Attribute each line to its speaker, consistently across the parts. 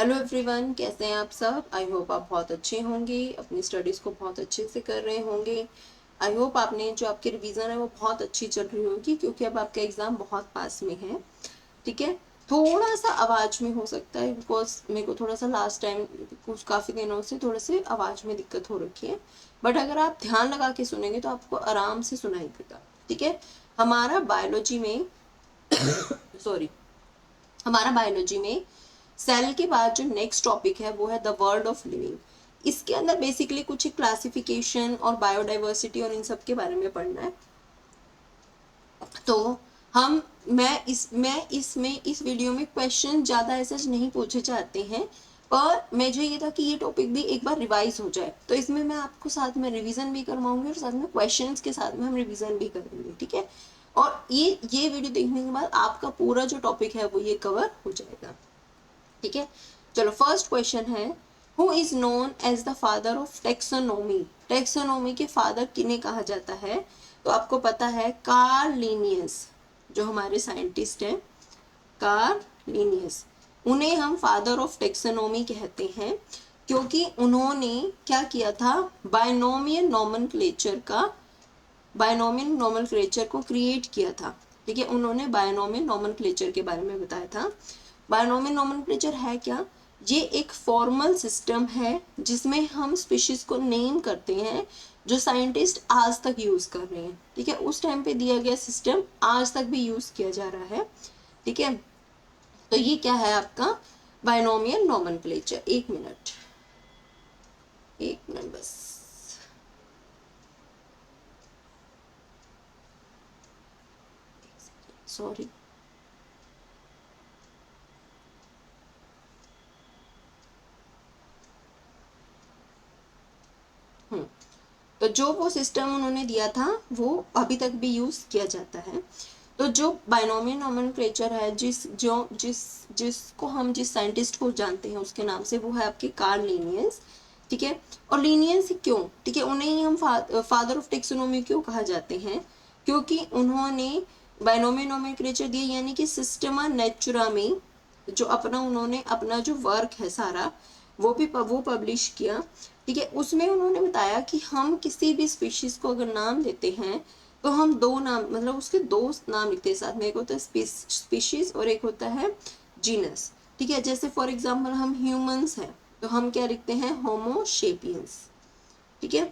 Speaker 1: Hello everyone, कैसे हैं आप सब। आई होप आप बहुत अच्छे होंगे, अपनी स्टडीज़ को बहुत अच्छे से कर रहे होंगे। आई होप आपने जो आपकी रिवीजन है वो बहुत अच्छी चल रही होगी, क्योंकि अब आपका एग्ज़ाम बहुत पास में है। ठीक है। थोड़ा सा आवाज़ में हो सकता है, बिकॉज मेरे को थोड़ा सा लास्ट टाइम कुछ काफ़ी दिनों से थोड़े से आवाज़ में दिक्कत हो रखी है। बट अगर आप ध्यान लगा के सुनेंगे तो आपको आराम से सुनाई देगा। ठीक है। हमारा बायोलॉजी में सॉरी हमारा बायोलॉजी में सेल के बाद जो नेक्स्ट टॉपिक है वो है द वर्ल्ड ऑफ लिविंग। इसके अंदर बेसिकली कुछ क्लासिफिकेशन और बायोडाइवर्सिटी और इन सब के बारे में पढ़ना है। तो हम मैं इसमें इस वीडियो में क्वेश्चन ज़्यादा ऐसा नहीं पूछे जाते हैं, पर मुझे ये था कि ये टॉपिक भी एक बार रिवाइज हो जाए, तो इसमें मैं आपको साथ में रिवीजन भी करवाऊंगी और साथ में क्वेश्चंस के साथ में हम रिवीजन भी करेंगे। ठीक है। और ये वीडियो देखने के बाद आपका पूरा जो टॉपिक है वो ये कवर हो जाएगा। ठीक है। चलो, फर्स्ट क्वेश्चन है, who is known as the father of taxonomy. Taxonomy के फादर किन्हें कहा जाता है? तो आपको पता है, कार्ल लिनियस, जो हमारे साइंटिस्ट हैं, कार्ल लिनियस, उन्हें हम फादर ऑफ टेक्सोनोमी कहते हैं, क्योंकि उन्होंने क्या किया था, बायनोमियल नोमेनक्लेचर को क्रिएट किया था। ठीक है। उन्होंने बायनोमियल नोमेनक्लेचर के बारे में बताया था। बायनोमियल नोमेनक्लेचर है क्या? ये एक फॉर्मल सिस्टम है जिसमें हम स्पीशीज को नेम करते हैं, जो साइंटिस्ट आज तक यूज कर रहे हैं। ठीक है। उस टाइम पे दिया गया सिस्टम आज तक भी यूज किया जा रहा है। ठीक है। तो ये क्या है आपका बायनोमियल नोमेनक्लेचर। एक मिनट बस। सॉरी। तो जो वो सिस्टम उन्होंने दिया था वो अभी तक भी यूज किया जाता है। तो जो बायनोमियल नोमेनक्लेचर है, जिसको हम जिस साइंटिस्ट को जानते हैं उसके नाम से, वो है आपके कार्ल लीनियंस। ठीक है। और लीनियंस क्यों? ठीक है, उन्हें ही हम फादर ऑफ टेक्सोनोमी क्यों कहा जाते हैं? क्योंकि उन्होंने बायनोमियल नोमेनक्लेचर दिया, यानी कि सिस्टमा नेचुरा में जो उन्होंने अपना जो वर्क है सारा वो पब्लिश किया। ठीक है। उसमें उन्होंने बताया कि हम किसी भी स्पीशीज को अगर नाम देते हैं तो हम दो नाम, मतलब उसके दो नाम लिखते हैं साथ में, एक होता है स्पीशीज और एक होता है जीनस। ठीक है। जैसे फॉर एग्जांपल हम ह्यूमंस हैं तो हम क्या लिखते हैं, होमो शेपियंस। ठीक है।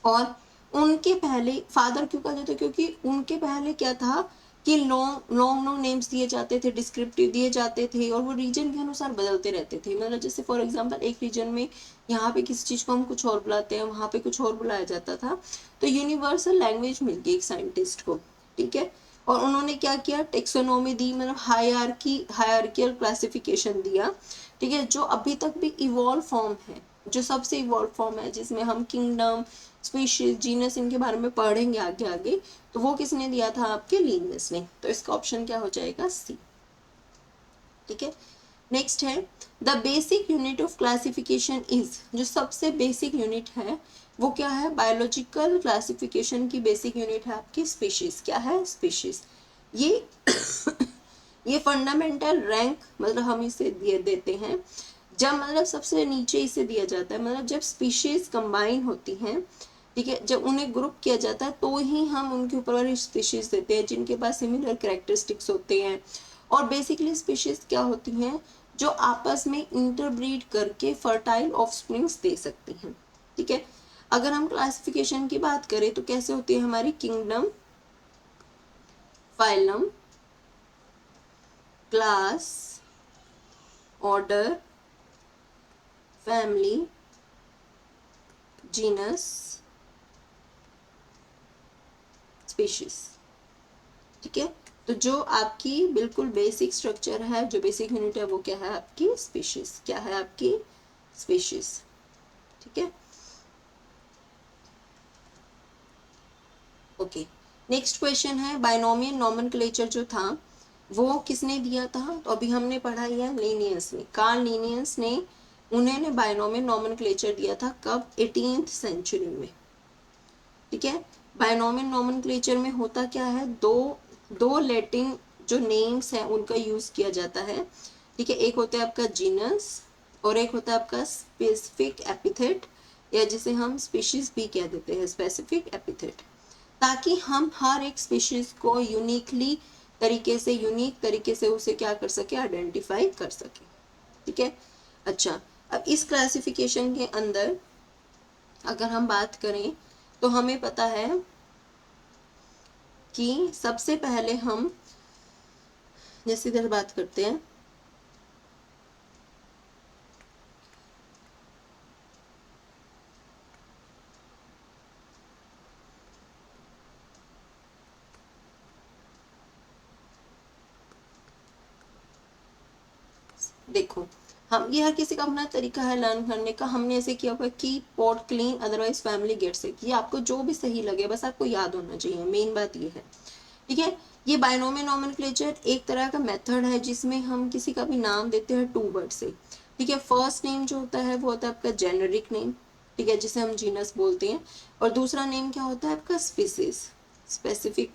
Speaker 1: और उनके पहले फादर क्यों कहा जाता है? क्योंकि उनके पहले क्या था कि लॉन्ग लॉन्ग लॉन्ग नेम्स दिए जाते थे, डिस्क्रिप्टिव दिए जाते थे, और वो रीजन के अनुसार बदलते रहते थे। मतलब जैसे फॉर एग्जांपल एक रीजन में यहाँ पे किसी चीज़ को हम कुछ और बुलाते हैं, वहाँ पे कुछ और बुलाया जाता था। तो यूनिवर्सल लैंग्वेज मिल गई एक साइंटिस्ट को। ठीक है। और उन्होंने क्या किया, टेक्सोनोमी दी, मतलब हायरार्कियल क्लासिफिकेशन दिया। ठीक है। जो अभी तक भी इवॉल्व फॉर्म है, जो सबसे इवॉल्व फॉर्म है, जिसमें हम किंगडम, स्पीशीज, जीनस, इनके बारे में पढ़ेंगे आगे आगे, तो वो किसने दिया था, आपके लीनियस ने। तो इसका ऑप्शन क्या हो जाएगा, सी। ठीक है। नेक्स्ट है, the basic unit of classification is. जो सबसे बेसिक यूनिट है वो क्या है, बायोलॉजिकल क्लासिफिकेशन की बेसिक यूनिट है आपकी स्पीशीज। क्या है, स्पीशीज। ये ये फंडामेंटल रैंक, मतलब हम इसे दिए देते हैं जब, मतलब सबसे नीचे इसे दिया जाता है, मतलब जब स्पीशीज कंबाइन होती हैं। ठीक है। जब उन्हें ग्रुप किया जाता है तो ही हम उनके ऊपर वाली स्पीशीज देते हैं जिनके पास सिमिलर कैरेक्टरिस्टिक्स होते हैं। और बेसिकली स्पीशीज क्या होती हैं, जो आपस में इंटरब्रीड करके फर्टाइल ऑफस्प्रिंग्स दे सकती हैं। ठीक है। अगर हम क्लासिफिकेशन की बात करें तो कैसे होती है हमारी, kingdom, phylum, class, order, family, genus, species. ठीक है। तो जो आपकी बिल्कुल बेसिक स्ट्रक्चर है, जो बेसिक यूनिट है, वो क्या है आपकी स्पीशीज। क्या है आपकी स्पीशीज। ठीक है। ओके। नेक्स्ट क्वेश्चन है, बायनोमियल नोमेनक्लेचर जो था वो किसने दिया था? तो अभी हमने पढ़ा ही है, लीनियंस ने, कार्ल लीनियंस ने। उन्होंने बायनोमियल नोमेनक्लेचर दिया था कब, 18th सेंचुरी में। ठीक है। बायनोमियल नोमेनक्लेचर में होता क्या है, दो दो लैटिन जो नेम्स हैं उनका यूज किया जाता है। ठीक है, एक होता है आपका जीनस और एक होता है आपका स्पेसिफिक एपिथेट, या जिसे हम स्पीशीज भी कह देते हैं, स्पेसिफिक एपिथेट, ताकि हम हर एक स्पीशीज को यूनिक तरीके से उसे क्या कर सके, आइडेंटिफाई कर सके। ठीक है, अच्छा, अब इस क्लासिफिकेशन के अंदर अगर हम बात करें तो हमें पता है कि सबसे पहले हम जैसे इधर बात करते हैं, देखो हम ये हर किसी का अपना तरीका है लर्न करने का। हमने ऐसे किया हुआ कि pot clean otherwise family gets it, ये आपको जो भी सही लगे बस आपको याद होना चाहिए, मेन बात ये है। ठीक है, ये बायनोमियल नोमेनक्लेचर एक तरह का मेथड है जिसमें हम किसी का भी नाम देते हैं 2 वर्ड से। ठीक है, फर्स्ट नेम जो होता है वो होता है आपका जेनेरिक नेम, ठीक है, जिसे हम जीनस बोलते हैं, और दूसरा नेम क्या होता है आपका स्पीसीज, स्पेसिफिक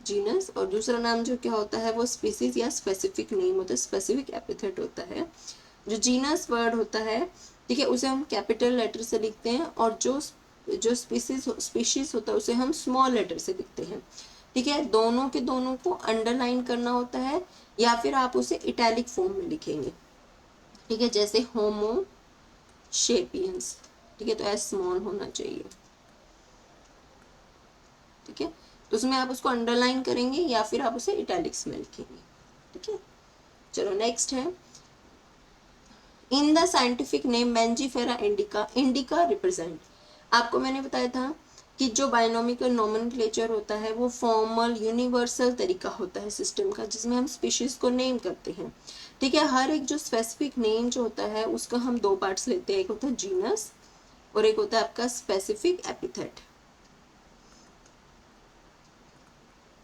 Speaker 1: जीनस, और दूसरा नाम जो क्या होता है वो स्पीसीज या स्पेसिफिक नेम होता है, स्पेसिफिक एपिथेट होता है। जो जीनस वर्ड होता है, ठीक है, उसे हम कैपिटल लेटर से लिखते हैं, और जो जो स्पीशीज होता है उसे हम स्मॉल लेटर से लिखते हैं। ठीक है, दोनों के दोनों को अंडरलाइन करना होता है या फिर आप उसे इटैलिक फॉर्म में लिखेंगे। ठीक है, जैसे होमो शेपियंस, ठीक है, तो एस स्मॉल होना चाहिए। ठीक है, तो उसमें आप उसको अंडरलाइन करेंगे या फिर आप उसे इटैलिक्स में लिखेंगे। ठीक है, चलो नेक्स्ट है, in the scientific name Mangifera indica, indica represent, आपको मैंने बताया था कि जो बायोनॉमिकल नोमेनक्लेचर होता है वो फॉर्मल यूनिवर्सल तरीका होता है सिस्टम का, जिसमें हम स्पीशीज को नेम करते हैं। ठीक है, हर एक जो स्पेसिफिक नेम जो होता है उसका हम 2 पार्ट्स लेते हैं, एक होता है जीनस और एक होता है आपका स्पेसिफिक एपिथेट।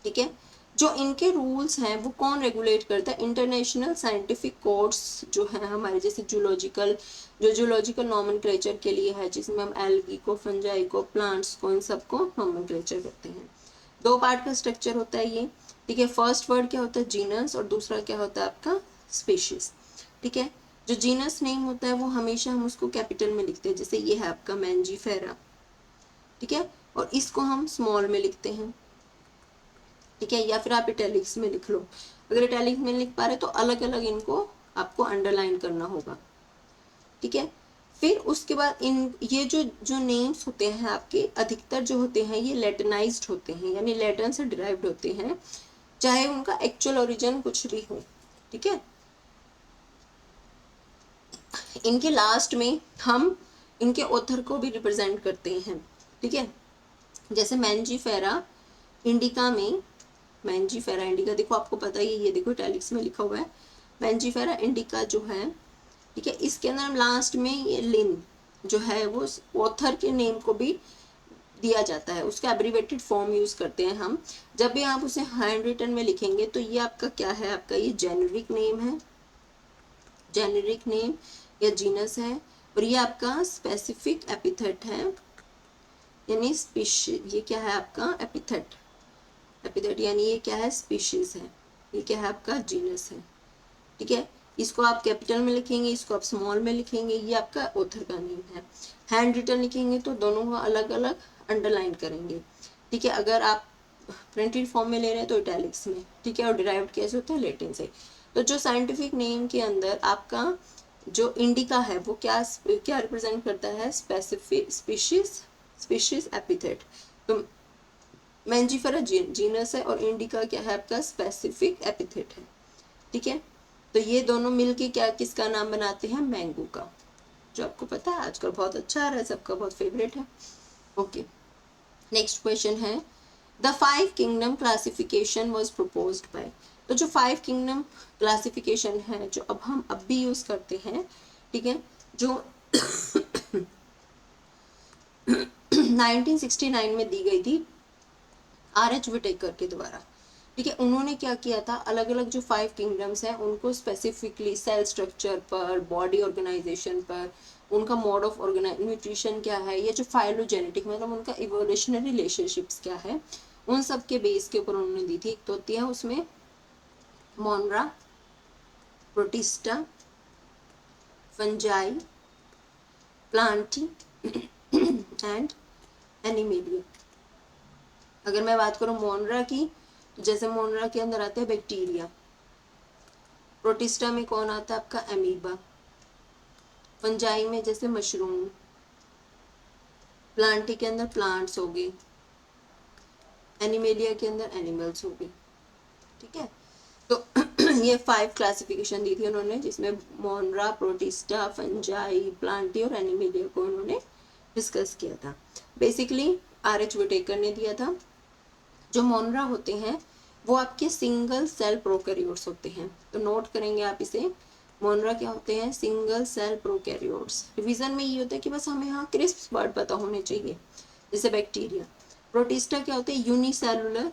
Speaker 1: ठीक है, जो इनके रूल्स हैं वो कौन रेगुलेट करता है, इंटरनेशनल साइंटिफिक कोड्स जो है हमारे, जैसे जूलॉजिकल नोमेनक्लेचर के लिए है, जिसमें हम एल्गी को, फंजाई को, प्लांट्स को, इन सबको नोमेनक्लेचर करते हैं। 2 पार्ट का स्ट्रक्चर होता है ये। ठीक है, फर्स्ट वर्ड क्या होता है जीनस और दूसरा क्या होता है आपका स्पीशीज। ठीक है, जो जीनस नेम होता है वो हमेशा हम उसको कैपिटल में लिखते हैं, जैसे ये है आपका मैंजीफेरा। ठीक है, और इसको हम स्मॉल में लिखते हैं। ठीक है, या फिर आप इटैलिक्स में लिख लो, अगर इटैलिक्स में लिख पा रहे तो अलग अलग इनको आपको अंडरलाइन करना होगा। ठीक है, फिर उसके बाद इन ये जो जो नेम्स होते हैं आपके अधिकतर जो होते हैं ये लैटिनाइज्ड होते हैं, यानी लैटिन से डिराइव्ड होते हैं, चाहे उनका एक्चुअल ओरिजिन कुछ भी हो। ठीक है, इनके लास्ट में हम इनके ऑथर को भी रिप्रेजेंट करते हैं। ठीक है, जैसे मैंजीफेरा इंडिका में, मैंजीफेरा इंडिका देखो आपको पता ही है, ये देखो इटैलिक्स में लिखा हुआ है मैंजीफेरा इंडिका जो है। ठीक है, इसके अंदर हम लास्ट में ये लिन जो है वो ऑथर के नेम को भी दिया जाता है, उसका एब्रीवेटेड फॉर्म यूज करते हैं हम। जब भी आप उसे हैंड रिटन में लिखेंगे तो ये आपका क्या है, आपका ये जेनेरिक नेम है, जेनेरिक नेम या जीनस है, और ये आपका स्पेसिफिक एपिथेट है, यानी स्पीशीज, ये क्या है आपका एपिथेट, एपिथेट यानी ये क्या है स्पीशीज है, ये क्या है आपका जीनस है। ठीक है, इसको आप कैपिटल में लिखेंगे, इसको आप स्मॉल में लिखेंगे, ये आपका ऑथर का नेम है। हैंड रिटन लिखेंगे तो दोनों को अलग अलग अंडरलाइन करेंगे। ठीक है, अगर आप प्रिंटेड फॉर्म में ले रहे हैं तो इटैलिक्स में। ठीक है, और डिराइव्ड कैसे होता है, लैटिन से। तो जो साइंटिफिक नेम के अंदर आपका जो इंडिका है वो क्या क्या रिप्रेजेंट करता है, स्पेसिफिक स्पीशीज एपिथेट। तो मैंजीफेरा जीनस है और इंडिका क्या है आपका स्पेसिफिक एपिथेट है। ठीक है, तो ये दोनों मिलके क्या किसका नाम बनाते हैं, मैंगो का, जो आपको पता है आजकल बहुत अच्छा आ रहा है, सबका बहुत फेवरेट है। ओके, नेक्स्ट क्वेश्चन है, the 5 kingdom classification was proposed by, तो जो 5 किंगडम क्लासिफिकेशन है जो अब हम अब भी यूज करते हैं, ठीक है, जो 1969 में दी गई थी R.H. विटेकर के द्वारा। ठीक है, उन्होंने क्या किया था, अलग अलग जो 5 किंगडम्स हैं उनको स्पेसिफिकली सेल स्ट्रक्चर पर, बॉडी ऑर्गेनाइजेशन पर, उनका मोड ऑफ न्यूट्रिशन क्या है, ये जो फाइलोजेनेटिक मतलब उनका इवोल्यूशनरी रिलेशनशिप्स क्या है, उन सब के बेस के ऊपर उन्होंने दी थी। एक तो होती है उसमें मोनरा protista, fungi, Plantae and animalia. अगर मैं बात करूं मोनरा की, तो जैसे मोनरा के अंदर आते हैं बैक्टीरिया, प्रोटिस्टा में कौन आता है आपका एमीबा, फंजाई में जैसे मशरूम, प्लांटी के अंदर प्लांट्स हो गए, एनिमेलिया के अंदर एनिमल्स हो गए। ठीक है, तो ये 5 क्लासिफिकेशन दी थी उन्होंने, जिसमें मोनरा, प्रोटिस्टा, फंजाई, प्लांटी और एनिमेलिया को उन्होंने डिस्कस किया था। Basically RH. विटेकर ने दिया था। जो मोनरा होते हैं वो आपके सिंगल सेल प्रोकैरियोट्स होते हैं, तो नोट करेंगे आप इसे। मोनरा क्या होते हैं? Single cell prokaryotes. रिवीजन में ये होता है कि बस हमें यहाँ क्रिस्प वर्ड पता होने चाहिए, जैसे बैक्टीरिया। प्रोटिस्टा क्या होते हैं? यूनिसेलुलर,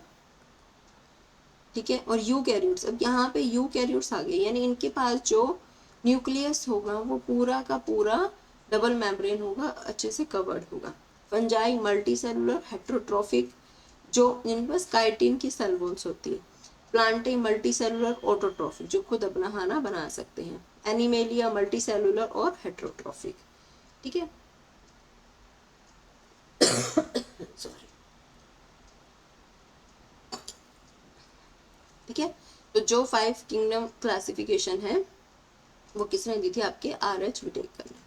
Speaker 1: ठीक है, और यूकैरियोट्स। अब यहाँ पे यूकैरियोट्स आ गए, यानी इनके पास जो न्यूक्लियस होगा वो पूरा का पूरा डबल मेम्ब्रेन होगा, अच्छे से कवर्ड होगा। फंजाई मल्टी सेलुलर हेट्रोट्रोफिक, जो जिनके पास काइटिन की सेल वॉल्स होती है। प्लांटी मल्टी सेलुलर ऑटोट्रोफिक, जो खुद अपना खाना बना सकते हैं। एनिमेलिया मल्टी सेलुलर और हेट्रोट्रोफिक। ठीक है सॉरी, ठीक है। तो जो 5 किंगडम क्लासिफिकेशन है वो किसने दी थी? आपके आर.एच. विटेकर ने।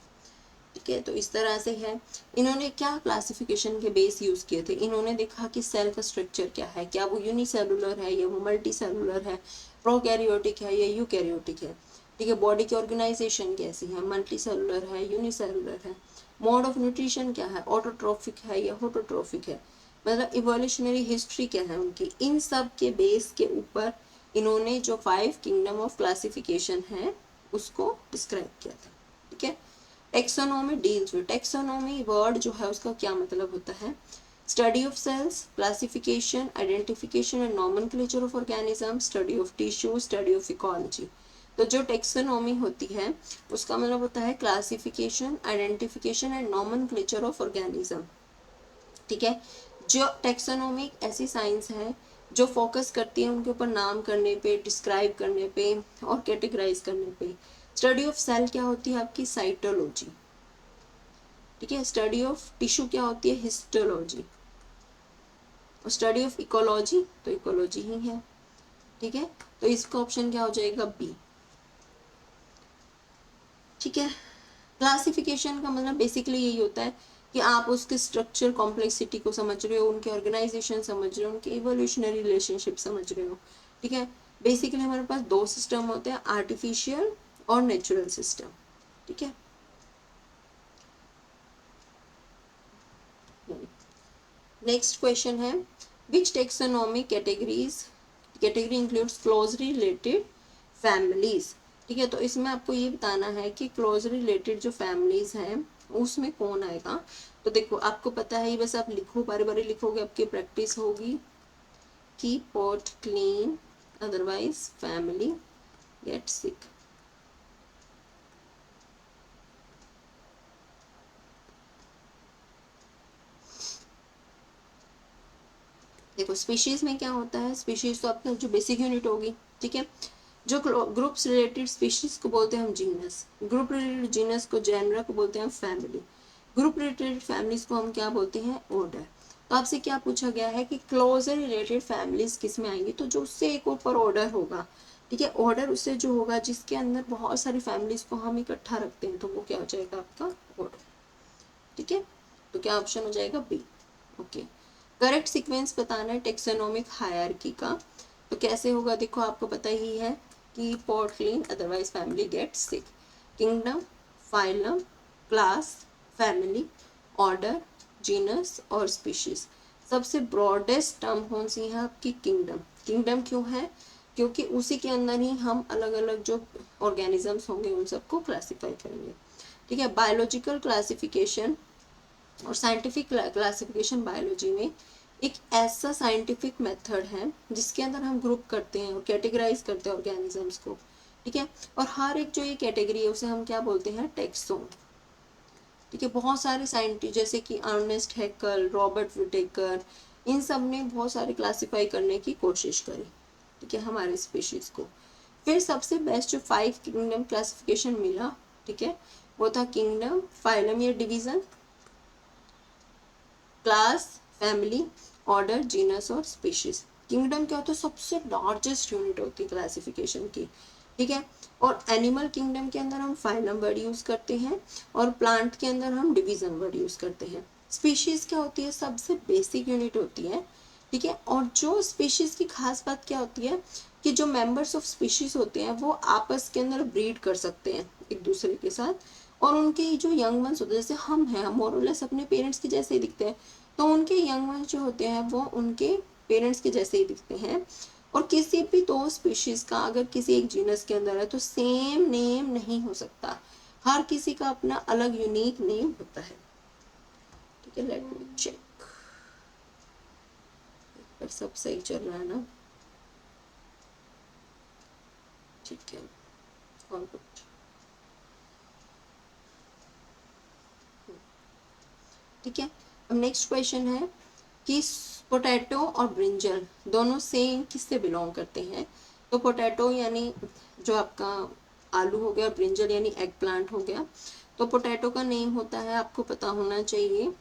Speaker 1: ठीक है, तो इस तरह से है। इन्होंने क्या क्लासिफिकेशन के बेस यूज किए थे? इन्होंने देखा कि सेल का स्ट्रक्चर क्या है, क्या वो यूनिसेलुलर है या वो मल्टी सेलुलर है, प्रोकैरियोटिक है या यूकैरियोटिक है। ठीक है, बॉडी की ऑर्गेनाइजेशन कैसी है, मल्टी सेलुलर है, यूनिसेलुलर है। मोड ऑफ न्यूट्रिशन क्या है, ऑटोट्रोफिक है या होटोट्रोफिक है, मतलब इवोल्यूशनरी हिस्ट्री क्या है उनकी। इन सब के बेस के ऊपर इन्होंने जो 5 किंगडम ऑफ क्लासिफिकेशन है उसको डिस्क्राइब किया था। ठीक है, taxonomy deals with, taxonomy word जो है उसका क्या मतलब होता है? Study of cells, classification, identification and nomenclature of organism, study of tissue, study of ecology. तो जो टेक्सोनोमी होती है उसका मतलब होता है classification, identification and nomenclature of organism. ठीक है, जो टेक्सोनोमी ऐसी साइंस है जो फोकस करती है उनके ऊपर नाम करने पे, डिस्क्राइब करने पे और कैटेगराइज करने पे। स्टडी ऑफ सेल क्या होती है आपकी? साइटोलॉजी। ठीक है, स्टडी ऑफ टिश्यू क्या होती है? हिस्टोलॉजी। और स्टडी ऑफ इकोलॉजी, तो इकोलॉजी ही है। ठीक है, तो इसका ऑप्शन क्या हो जाएगा? बी। ठीक है, क्लासिफिकेशन का मतलब बेसिकली यही होता है कि आप उसके स्ट्रक्चर कॉम्प्लेक्सिटी को समझ रहे हो, उनके ऑर्गेनाइजेशन समझ रहे हो, उनके इवोल्यूशनरी रिलेशनशिप समझ रहे हो। ठीक है, बेसिकली हमारे पास 2 सिस्टम होते हैं, आर्टिफिशियल और नेचुरल सिस्टम। ठीक है, नेक्स्ट क्वेश्चन है which taxonomy category includes closely related families. ठीक है, तो इसमें आपको ये बताना है कि क्लोजली रिलेटेड जो फैमिलीज हैं उसमें कौन आएगा। तो देखो आपको पता है, ये बस आप लिखो, बारे बारे लिखोगे, आपकी प्रैक्टिस होगी। Keep pot clean otherwise family get sick. देखो स्पीशीज में क्या होता है, स्पीशीज तो आपका जो बेसिक यूनिट होगी। ठीक है, जो ग्रुप्स रिलेटेड स्पीशीज को बोलते हैं हम जीनस, ग्रुप रिलेटेड जीनस को जेनरा को बोलते हैं फैमिली, ग्रुप रिलेटेड फैमिलीज को हम क्या बोलते हैं? ऑर्डर। तो आपसे क्या पूछा गया है कि क्लोजर रिलेटेड फैमिलीज किस में आएंगी? तो जो उससे एक ऊपर ऑर्डर होगा। ठीक है, ऑर्डर उससे जो होगा जिसके अंदर बहुत सारी फैमिलीज को हम इकट्ठा रखते हैं, तो वो क्या हो जाएगा? आपका ऑर्डर। ठीक है, तो क्या ऑप्शन हो जाएगा? बी। ओके, करेक्ट सीक्वेंस बताना है टेक्सोनोमिक हायरार्की का। तो कैसे होगा? देखो आपको पता ही है कि pot clean otherwise family get sick. Kingdom, phylum, class, family, order, genus और स्पीशीज। सबसे ब्रॉडेस्ट टर्म कौन सी है आपकी? किंगडम। किंगडम क्यों है? क्योंकि उसी के अंदर ही हम अलग अलग जो ऑर्गेनिजम्स होंगे उन सबको क्लासीफाई करेंगे। ठीक है, बायोलॉजिकल क्लासिफिकेशन और साइंटिफिक क्लासिफिकेशन बायोलॉजी में एक ऐसा साइंटिफिक मेथड है जिसके अंदर हम ग्रुप करते हैं और कैटेगराइज करते हैं ऑर्गेनिजम्स को। ठीक है, और हर एक जो ये कैटेगरी है उसे हम क्या बोलते हैं? टेक्सोन। ठीक है, बहुत सारे साइंटिस्ट जैसे कि अर्नेस्ट हैक्ल, रॉबर्ट विटेकर, इन सब ने बहुत सारे क्लासीफाई करने की कोशिश करी। ठीक है, हमारे स्पीशीज को। फिर सबसे बेस्ट जो 5 किंगडम क्लासिफिकेशन मिला, ठीक है, वो था किंगडम, फाइलम या division, class, family, order, genus और स्पीशीज। किंगडम क्या होता है, सबसे लार्जेस्ट यूनिट होती है क्लासिफिकेशन की, ठीक है। और एनिमल किंगडम के अंदर हम फाइलम वर्ड यूज करते हैं और प्लांट के अंदर हम डिवीजन वर्ड यूज करते हैं। स्पीशीज क्या होती है, सबसे बेसिक यूनिट होती है, ठीक है। और जो स्पीशीज की खास बात क्या होती है कि जो मेंबर्स ऑफ स्पीशीज होते हैं वो आपस के अंदर ब्रीड कर सकते हैं एक दूसरे के साथ, और उनके जो यंग वंस होते हैं, जैसे हम हैं, हम मोरलेस अपने पेरेंट्स के जैसे ही दिखते हैं, तो उनके यंग वंस जो होते हैं वो उनके पेरेंट्स के जैसे ही दिखते हैं। और किसी भी दो स्पीशीज का अगर किसी एक जीनस के अंदर है तो सेम नेम नहीं हो सकता, हर किसी का अपना अलग यूनिक नेम होता है, ठीक है। लेट मी चेक, पर सब सही चल रहा है ना, ठीक है, ऑल गुड, ठीक है। अब नेक्स्ट क्वेश्चन है कि पोटैटो और ब्रिंजल दोनों सेम किससे बिलोंग करते हैं। तो पोटैटो यानी जो आपका आलू हो गया, ब्रिंजल यानी एग प्लांट हो गया। तो पोटैटो का नेम होता है, आपको पता होना चाहिए,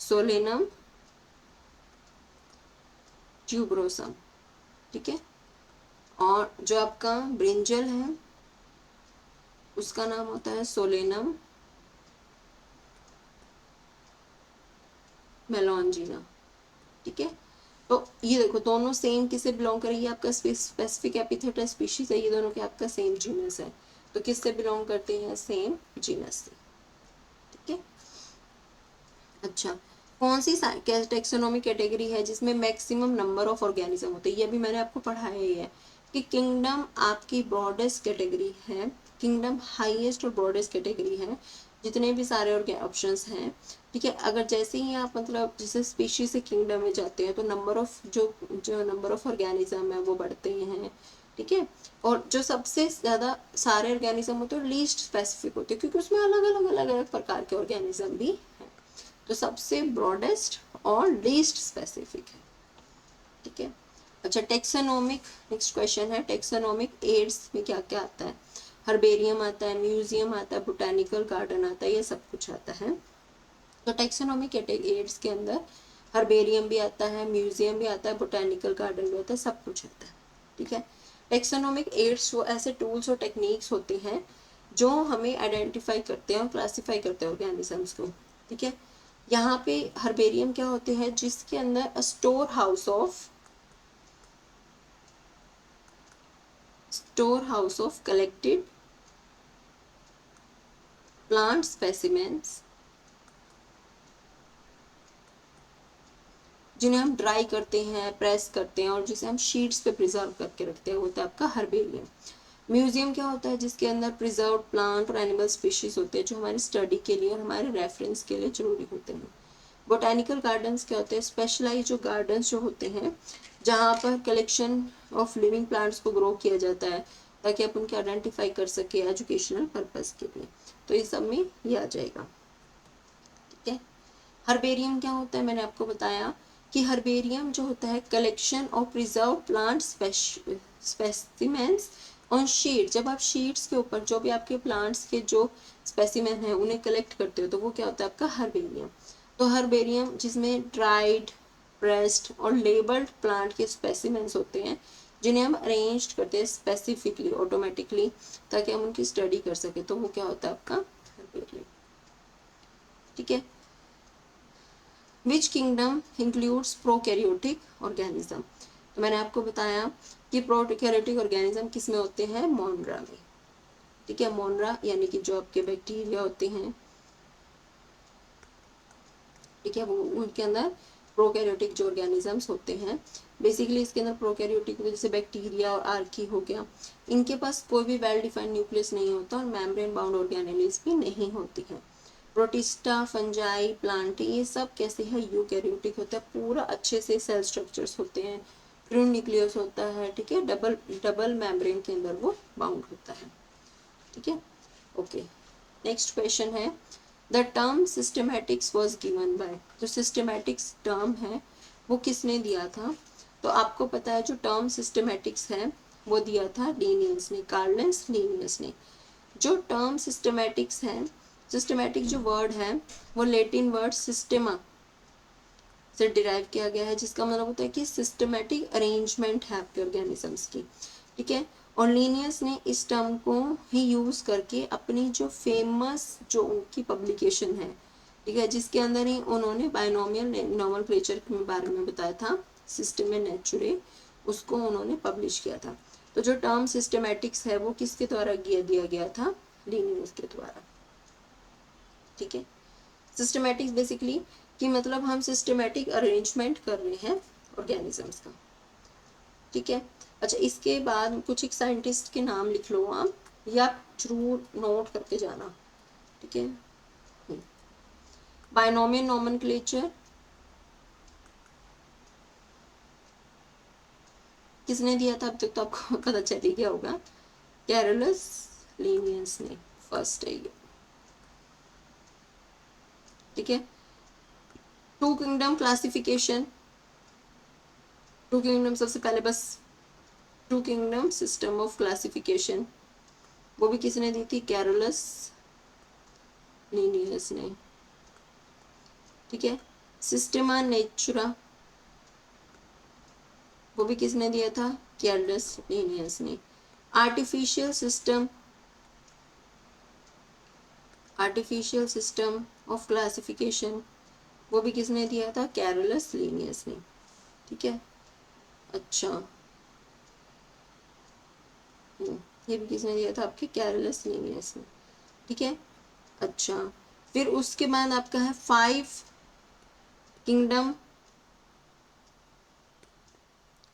Speaker 1: सोलेनम ट्यूबरोसम, ठीक है। और जो आपका ब्रिंजल है उसका नाम होता है सोलेनम मेलॉन्जिना, ठीक है। तो ये देखो दोनों सेम किससे बिलोंग करेगी, आपका स्पेसिफिक एपिथेट स्पीशीज है, ये दोनों के आपका सेम जीनस है, तो किससे बिलोंग करते हैं, सेम जीनस से, ठीक है। अच्छा, कौन सी टेक्सोनॉमी कैटेगरी है जिसमें मैक्सिमम नंबर ऑफ ऑर्गेनिज्म होते हैं, ये भी मैंने आपको पढ़ाया ही है कि किंगडम आपकी ब्रॉडेस्ट कैटेगरी है, किंगडम हाईएस्ट और ब्रॉडेस्ट कैटेगरी है, जितने भी सारे ऑप्शंस हैं, ठीक है। अगर जैसे ही आप मतलब जैसे स्पीशीज से किंगडम में जाते हैं तो नंबर ऑफ जो नंबर ऑफ ऑर्गेनिज्म है वो बढ़ते हैं, ठीक है। और जो सबसे ज़्यादा सारे ऑर्गेनिज्म होते हैं लीस्ट स्पेसिफिक होते हैं, क्योंकि उसमें अलग अलग प्रकार के ऑर्गेनिज्म भी हैं, तो सबसे ब्रॉडेस्ट और लीस्ट स्पेसिफिक है, ठीक है। अच्छा, टेक्सोनोमिक, नेक्स्ट क्वेश्चन है टेक्सोनोमिक एड्स में क्या क्या आता है। हर्बेरियम आता है, म्यूजियम आता है, बोटानिकल गार्डन आता है, ये सब कुछ आता है। तो टेक्सोनोमिक एड्स के अंदर हर्बेरियम भी आता है, म्यूजियम भी आता है, बोटानिकल गार्डन भी आता है, सब कुछ आता है, ठीक है। टेक्सोनोमिक एड्स वो ऐसे टूल्स और टेक्निक्स होते हैं जो हमें आइडेंटिफाई करते हैं और क्लासीफाई करते हैं ऑर्गेनिजम्स को, ठीक है। यहाँ पे हर्बेरियम क्या होते हैं, जिसके अंदर store house of collected plant specimens, जिन्हें हम ड्राई करते हैं, प्रेस करते हैं और जिसे हम शीट्स पे प्रिजर्व करके रखते हैं, होता है आपका हर्बेरियम। म्यूजियम क्या होता है, जिसके अंदर प्रिजर्व प्लांट और एनिमल स्पीशीज होते हैं जो हमारी स्टडी के लिए और हमारे रेफरेंस के लिए जरूरी होते हैं। बोटानिकल गार्डन्स क्या होते हैं, स्पेशलाइज जो गार्डन्स जो होते हैं जहाँ पर कलेक्शन ऑफ लिविंग प्लांट्स को ग्रो किया जाता है ताकि आप उनके आइडेंटिफाई कर सके एजुकेशनल पर्पस के लिए, तो इस सब में ये आ जाएगा, ठीक है। हर्बेरियम क्या होता है, मैंने आपको बताया कि हर्बेरियम जो होता है collection of preserve plant specimens on sheet, जब आप शीट्स के ऊपर जो भी आपके प्लांट्स के जो स्पेसिमेन है उन्हें कलेक्ट करते हो तो वो क्या होता है आपका हर्बेरियम। तो हर्बेरियम जिसमें ड्राइड, प्रेस्ड और लेबल्ड प्लांट के स्पेसिमेंस होते हैं जिन्हें हम अरेंज करते हैं स्पेसिफिकली ऑटोमेटिकली ताकि हम उनकी स्टडी कर सके, तो वो क्या होता है आपका हर्बेरियम, ठीक है। Which kingdom includes prokaryotic organism, तो मैंने आपको बताया कि प्रोकैरियोटिक ऑर्गेनिज्म किस में होते हैं, मोनरा में, ठीक है। मोनरा यानी कि जो आपके बैक्टीरिया होते हैं, ठीक है, वो उनके अंदर प्रोकैरियोटिक जो ऑर्गेनिजम्स होते हैं, बेसिकली इसके अंदर प्रोकैरियोटिक जैसे बैक्टीरिया और आर्की हो गया, इनके पास कोई भी वेल डिफाइंड न्यूक्लियस नहीं होता और मेम्ब्रेन बाउंड ऑर्गेनेल्स भी नहीं होती है। प्रोटिस्टा, फंजाई, प्लांटी, ये सब कैसे है, यूकैरियोटिक होता है, पूरा अच्छे से सेल स्ट्रक्चर्स होते हैं, प्यूर न्यूक्लियस होता है, ठीक है, डबल मेम्ब्रेन के अंदर वो बाउंड होता है, ठीक है। ओके, नेक्स्ट क्वेश्चन है the term systematics was given by, जो सिस्टमैटिक्स टर्म है वो किसने दिया था। तो आपको पता है जो टर्म सिस्टमैटिक्स है वो दिया था लीनियस ने, कार्लेंस लीनियस ने। जो टर्म सिस्टमैटिक्स है, सिस्टमैटिक जो वर्ड है वो लेटिन वर्ड सिस्टेमा से डिराइव किया गया है, जिसका मतलब होता है कि सिस्टमैटिक अरेंजमेंट है आपके ऑर्गेनिजम्स की, ठीक है। और लीनियस ने इस टर्म को ही यूज करके अपनी जो फेमस जो उनकी पब्लिकेशन है, ठीक है, जिसके अंदर ही उन्होंने बायनोमियल नोमेनक्लेचर के बारे में बताया था, सिस्टम नेचुरे, उसको उन्होंने पब्लिश किया था। तो जो टर्म सिस्टमैटिक्स है वो किसके द्वारा दिया गया था, लीनियस के द्वारा, ठीक है। सिस्टमैटिक्स बेसिकली कि मतलब हम सिस्टमैटिक अरेंजमेंट कर रहे हैं ऑर्गेनिजम्स का, ठीक है। अच्छा, इसके बाद कुछ एक साइंटिस्ट के नाम लिख लो आप, या जरूर नोट करके जाना, ठीक है। बायनोमियल नोमेनक्लेचर किसने दिया था, अब तक तो आपको पता चल ही गया होगा, कैरोलस लीनियस ने फर्स्ट है, ठीक है। Two kingdom classification, two kingdom सबसे पहले बस two kingdom system of classification, वो भी किसने दी थी, कैरोलस लीनियस ने, ठीक है। सिस्टेमा नेचुरा, वो भी किसने दिया था, कैरोलस लीनियस ने। Artificial system, artificial system of classification, वो भी किसने दिया था, कैरोलस लीनियस ने, ठीक है। अच्छा, ये भी किसने दिया था, आपके कैरोलस लीनियस ने, ठीक है। अच्छा, फिर उसके बाद आपका है 5 किंगडम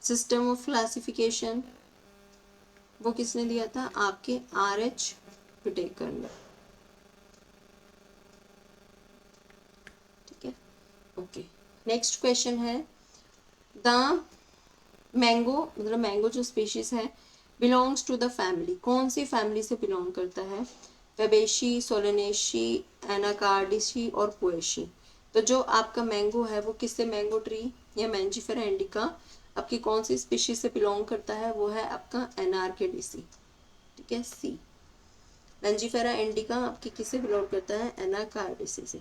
Speaker 1: सिस्टम ऑफ क्लासिफिकेशन, वो किसने दिया था, आपके RH विटेकर ने, ठीक है। ओके, नेक्स्ट क्वेश्चन है, द मैंगो, मतलब मैंगो जो स्पीशीज है बिलोंग्स टू द फैमिली, कौन सी फैमिली से बिलोंग करता है, फेबेशी, सोलेनेशी, एनाकार्डिशी और पोएशी। तो जो आपका मैंगो है वो किससे, मैंगो ट्री या मैंजीफेरा इंडिका आपकी कौन सी स्पीशीज से बिलोंग करता है, वो है आपका एनार्केडिसी, ठीक है, सी। मैंजीफेरा इंडिका आपकी किससे बिलोंग करता है, एनाकार्डिसी से,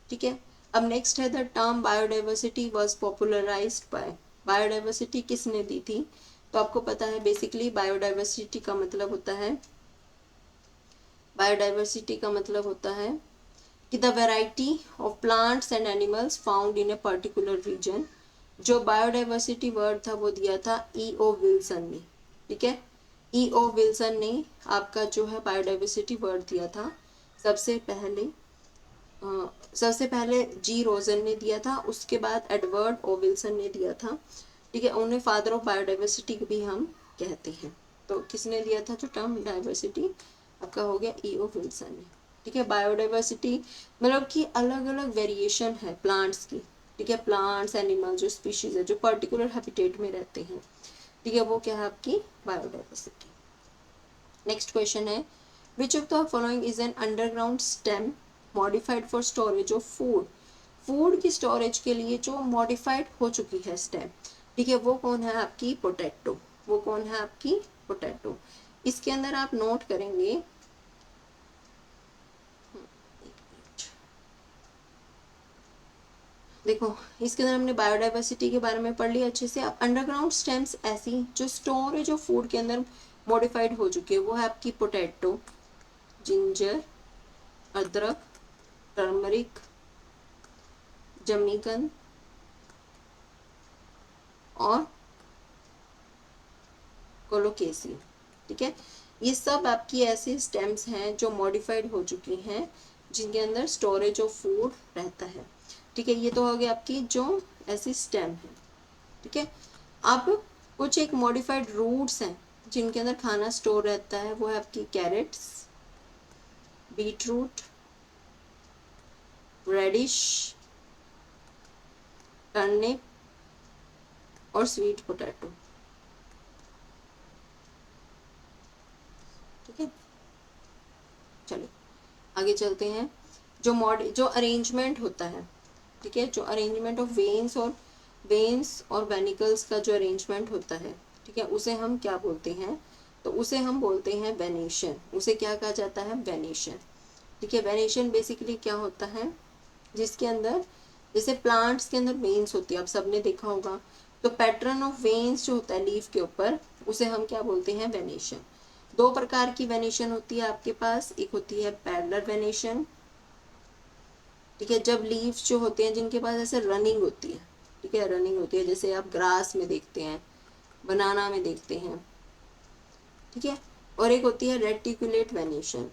Speaker 1: ठीक है। अब नेक्स्ट है, the term biodiversity was popularised by, biodiversity किसने दी थी, तो आपको पता है बेसिकली बायोडाइवर्सिटी का मतलब होता है, बायोडाइवर्सिटी का मतलब होता है कि the variety of plants and animals found in a particular region. जो बायोडाइवर्सिटी वर्ड था वो दिया था E.O. विल्सन ने, ठीक है। E.O. विल्सन ने आपका जो है बायोडाइवर्सिटी वर्ड दिया था, सबसे पहले सबसे पहले G. रोजन ने दिया था, उसके बाद एडवर्ड O. विल्सन ने दिया था, ठीक है। उन्हें फादर ऑफ बायोडाइवर्सिटी भी हम कहते हैं। तो किसने दिया था जो टर्म डाइवर्सिटी, आपका हो गया E.O. विल्सन ने, ठीक है। बायोडाइवर्सिटी मतलब कि अलग अलग वेरिएशन है प्लांट्स की, ठीक है, प्लांट्स एनिमल जो स्पीशीज है जो पर्टिकुलर हैबिटेट में रहते हैं, ठीक है, वो क्या है आपकी बायोडाइवर्सिटी। नेक्स्ट क्वेश्चन है, which of the following is an underground stem modified for storage of food, food की स्टोरेज के लिए जो मॉडिफाइड हो चुकी है स्टेम, ठीक है, वो कौन है आपकी, पोटैटो, वो कौन है आपकी, पोटैटो। इसके अंदर आप नोट करेंगे, देखो इसके अंदर हमने बायोडाइवर्सिटी के बारे में पढ़ लिया अच्छे से। अब अंडरग्राउंड स्टेम्स ऐसी जो स्टोरेज ऑफ फूड के अंदर मॉडिफाइड हो चुकी है, वो है आपकी पोटैटो, जिंजर, अदरक, टर्मरिक, जमीकंद और कोलोकेसी, ठीक है। ये सब आपकी ऐसे स्टेम्स हैं जो मॉडिफाइड हो चुकी हैं, जिनके अंदर स्टोरेज ऑफ फूड रहता है, ठीक है। ये तो हो गया आपकी जो ऐसी स्टेम है, ठीक है। अब कुछ एक मॉडिफाइड रूट्स हैं जिनके अंदर खाना स्टोर रहता है, वो है आपकी कैरेट्स, बीटरूट, रेडिश, टर्निप और स्वीट पोटैटो, ठीक है। चलो आगे चलते हैं, जो अरेंजमेंट होता है, ठीक है, जो अरेंजमेंट ऑफ वेन्स और वेनिकल्स का जो अरेंजमेंट होता है, ठीक है, उसे हम क्या बोलते हैं, तो उसे हम बोलते हैं वेनेशन। उसे क्या कहा जाता है, वेनेशन। ठीक है, वेनेशन बेसिकली क्या होता है, जिसके अंदर जैसे प्लांट्स के अंदर वेन्स होती है, आप सबने देखा होगा, तो पैटर्न ऑफ वेन्स जो होता है लीफ के ऊपर, उसे हम क्या बोलते हैं, वेनेशन। दो प्रकार की वेनेशन होती है आपके पास, एक होती है पैरेलल वेनेशन। ठीक है, जब लीव्स जो होते हैं जिनके पास ऐसे रनिंग होती है, ठीक है, रनिंग होती है, जैसे आप ग्रास में देखते हैं, बनाना में देखते हैं। ठीक है, और एक होती है रेटिकुलेट वेनेशन।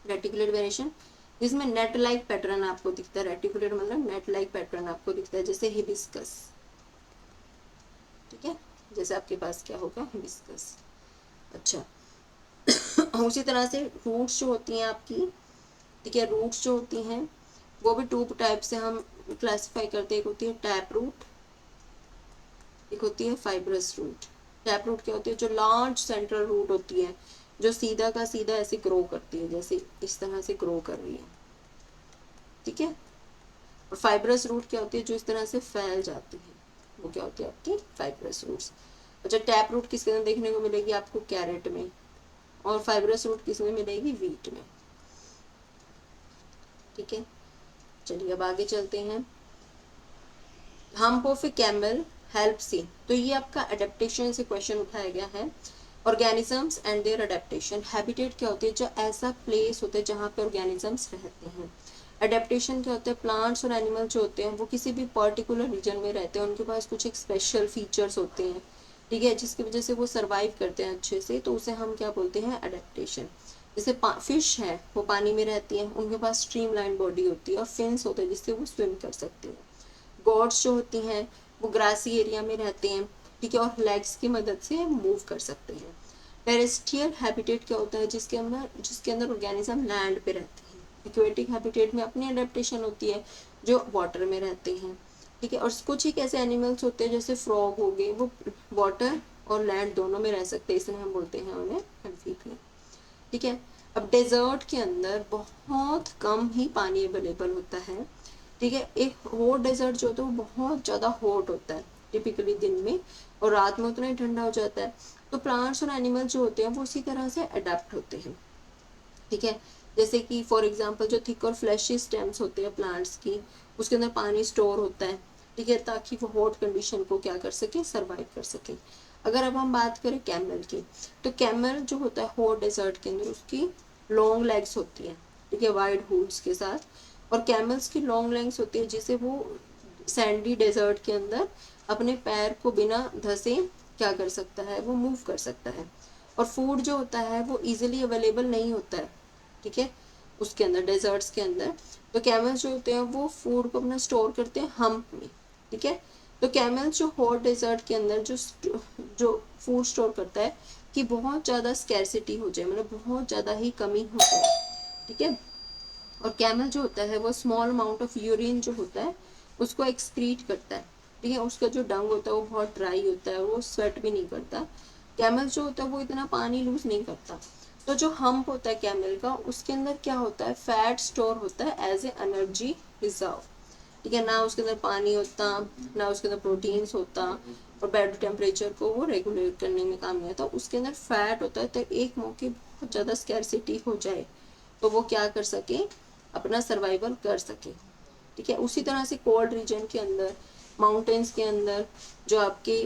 Speaker 1: रेटिकुलेट वेनेशन जिसमें नेट लाइक पैटर्न आपको दिखता है, रेटिकुलेट मतलब नेट लाइक पैटर्न आपको दिखता है, जैसे हिबिस्कस। ठीक है, जैसे आपके पास क्या होगा, हिबिस्कस। अच्छा, उसी तरह से रूट्स जो होती हैं आपकी, ठीक है, रूट्स जो होती हैं वो भी टू टाइप से हम क्लासिफाई करते हैं। एक होती है टैप रूट, एक होती है फाइब्रस रूट। टैप रूट क्या होती है, जो लार्ज सेंट्रल रूट होती है, जो सीधा का सीधा ऐसे ग्रो करती है, जैसे इस तरह से ग्रो कर रही है। ठीक है, और फाइब्रस रूट क्या होती है, जो इस तरह से फैल जाती है, वो क्या होती है आपकी फाइब्रस रूट्स। अच्छा, टैप रूट किसके अंदर देखने को मिलेगी आपको, कैरेट में, और फाइब्रस रूट किसमें मिलेगी, वीट में। ठीक है, चलिए अब आगे चलते हैं। Hump of a camel help see, तो ये आपका अडेप्टेशन से क्वेश्चन उठाया गया है। Organisms and their adaptation. Habitat क्या होती है, जो ऐसा प्लेस होता है जहाँ पे ऑर्गेनिजम्स रहते हैं। अडेप्टेशन क्या होता है, प्लांट्स और एनिमल जो होते हैं वो किसी भी पर्टिकुलर रीजन में रहते हैं, उनके पास कुछ एक स्पेशल फीचर्स होते हैं, ठीक है, जिसकी वजह से वो सर्वाइव करते हैं अच्छे से, तो उसे हम क्या बोलते हैं, अडेप्टेशन। जैसे फिश है, वो पानी में रहती है, उनके पास स्ट्रीमलाइन बॉडी होती है और फिन्स होते हैं जिससे वो स्विम कर सकते हैं। गॉड्स जो होती हैं वो ग्रासी एरिया में रहते हैं, ठीक है, और लेग्स की मदद से मूव कर सकते हैं। टेरेस्ट्रियल हैबिटेट क्या होता है, जिसके अंदर ऑर्गेनिज्म लैंड पे रहते हैं। एक्वेटिक हैबिटेट में अपनी अडेप्टेशन होती है, जो वाटर में रहते हैं। ठीक है, और कुछ एक ऐसे एनिमल्स होते हैं जैसे फ्रॉग हो गए, वो वाटर और लैंड दोनों में रह सकते हैं, इसलिए हम बोलते हैं उन्हें एम्फीबियन। ठीक है, अब डेजर्ट के अंदर बहुत कम ही पानी अवेलेबल होता है। ठीक है, एक हॉट डेजर्ट जो होता है वो बहुत ज़्यादा हॉट होता है टिपिकली दिन में, और रात में उतना ही ठंडा हो जाता है। तो प्लांट्स और एनिमल्स जो होते हैं वो उसी तरह से अडेप्ट होते हैं। ठीक है, जैसे कि फॉर एग्जांपल जो थिक और फ्लैशी स्टेम्स होते हैं प्लांट्स की, उसके अंदर पानी स्टोर होता है, ठीक है, ताकि वो हॉट कंडीशन को क्या कर सके, सर्वाइव कर सके। अगर अब हम बात करें कैमल की, तो कैमल जो होता है हॉट डेजर्ट के अंदर उसकी लॉन्ग लेग्स होती है, ठीक है, वाइड हुड्स के साथ, और कैमल्स की लॉन्ग लेग्स होती है जिसे वो सैंडी डेजर्ट के अंदर अपने पैर को बिना धसे क्या कर सकता है, वो मूव कर सकता है। और फूड जो होता है वो इजीली अवेलेबल नहीं होता है, ठीक है, उसके अंदर डेजर्ट्स के अंदर। तो कैमल्स जो होते हैं वो फूड को अपना स्टोर करते हैं हम्प में। ठीक है, तो कैमल्स जो हॉट डेजर्ट के अंदर जो फूड स्टोर करता है कि बहुत ज़्यादा स्कैरसिटी हो जाए, मतलब बहुत ज़्यादा ही कमी हो जाए। ठीक है, और कैमल जो होता है वो स्मॉल अमाउंट ऑफ यूरिन जो होता है उसको एक्सक्रीट करता है। ठीक है, उसका जो डंग होता है वो बहुत ड्राई होता है, वो स्वेट भी नहीं करता। कैमल जो होता है वो इतना पानी लूज नहीं करता। तो जो हम्प होता है कैमल का, उसके अंदर क्या होता है, फैट स्टोर होता है एज ए एनर्जी रिजर्व। ठीक है, ना उसके अंदर पानी होता, ना उसके अंदर प्रोटीन्स होता, और बेड टेम्परेचर को वो रेगुलेट करने में काम नहीं आता, उसके अंदर फैट होता है। तो एक मौके बहुत ज़्यादा स्कैरसिटी हो जाए तो वो क्या कर सके, अपना सर्वाइवल कर सके। ठीक है, उसी तरह से कोल्ड रीजन के अंदर, माउंटेन्स के अंदर, जो आपके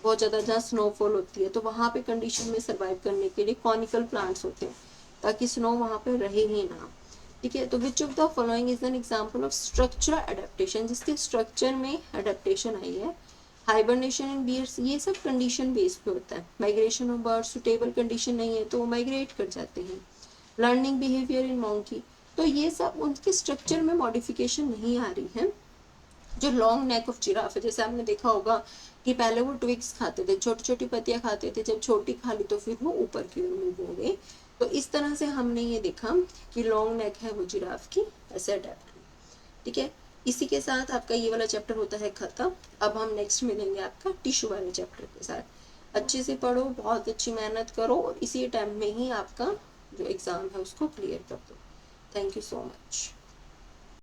Speaker 1: बहुत ज़्यादा जहाँ स्नोफॉल होती है, तो वहाँ पे कंडीशन में सर्वाइव करने के लिए कॉनिकल प्लांट्स होते हैं ताकि स्नो वहाँ पे रहे ही ना। ठीक है, तो which of the following is an example of structural adaptation, जिसके स्ट्रक्चर में अडेप्टेशन आई है। हाइबरनेशन इन बियर्स, ये सब कंडीशन बेस्ड पे होता है। Migration of birds, suitable condition नहीं है तो वो माइग्रेट कर जाते हैं। लर्निंग बिहेवियर इन मॉन्की, तो ये सब उनके स्ट्रक्चर में मॉडिफिकेशन नहीं आ रही है। जो लॉन्ग नेक ऑफ जिराफ है, जैसे आपने देखा होगा कि पहले वो ट्विग्स खाते थे, छोटी छोटी पत्तियां खाते थे, जब छोटी खा ली तो फिर वो ऊपर की ओर मूव हो गए। तो इस तरह से हमने ये देखा कि लॉन्ग नेक है वो जिराफ की, ऐसे अडेप्ट। ठीक है, इसी के साथ आपका ये वाला चैप्टर होता है खत्म। अब हम नेक्स्ट मिलेंगे आपका टिश्यू वाले चैप्टर के साथ। अच्छे से पढ़ो, बहुत अच्छी मेहनत करो, और इसी टाइम में ही आपका जो एग्ज़ाम है उसको क्लियर कर दो। Thank you so much.